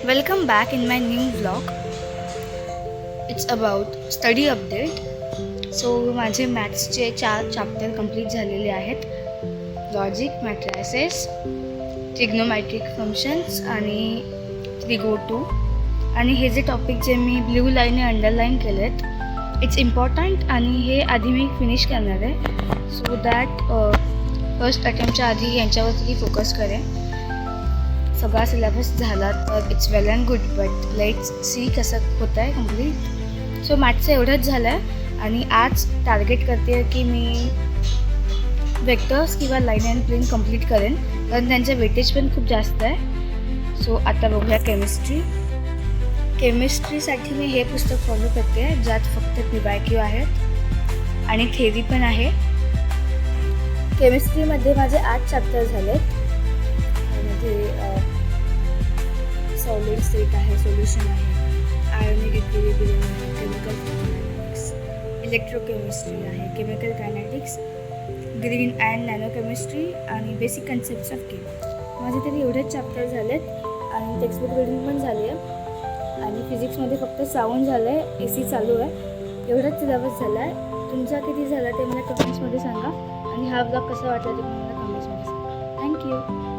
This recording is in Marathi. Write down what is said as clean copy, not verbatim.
Welcome back in my new vlog. It's about study update. So माझे मॅथ्सचे 4 चॅप्टर कंप्लीट झालेले आहेत. लॉजिक, मॅट्रायसेस, ट्रिग्नोमॅट्रिक फंक्शन्स आणि ट्रिगो2. आणि हे जे टॉपिक जे मी ब्ल्यू लाईनने अंडरलाईन केलेत, इट्स इम्पॉर्टंट आणि हे आधी मी फिनिश करणार आहे. सो दॅट फर्स्ट अटेम्प्टच्या आधी यांच्यावरती फोकस करेन. सगळा सिलेबस झाला तर it's well and good, but let's see कसं होतं आहे कम्प्लीट. सो मॅथ्सचं एवढंच झालं आहे आणि आज टार्गेट करते की मी वेक्टर्स किंवा लाईन अँड प्लेन कंप्लीट करेन, कारण त्यांचं वेटेज पण खूप जास्त आहे. सो आता बघूया केमिस्ट्रीसाठी मी हे पुस्तक फॉलो करते, ज्यात फक्त PYQ आहेत आणि थेरी पण आहे. केमिस्ट्रीमध्ये माझे 8 चॅप्टर झालेत. त्यामध्ये सॉलिड स्टेट आहे, सोल्युशन आहे, आयोनिक इक्विलिब्रियम आहे, केमिकल कायनेटिक्स, इलेक्ट्रोकेमिस्ट्री आहे, chemical kinetics, green and nano chemistry आणि बेसिक कन्सेप्ट्स ऑफ केम. माझे तरी एवढेच चॅप्टर झालेत आणि टेक्स्टबुक रीडिंग पण झाली आहे. आणि फिजिक्समध्ये फक्त साऊंड झालं आहे, AC चालू आहे. एवढाच सिलेबस झाला आहे. तुमचा किती झाला ते मला कमेंट्समध्ये सांगा आणि हा ब्लॉग कसा वाटला ते मला कमेंट्समध्ये सांगा. थँक्यू.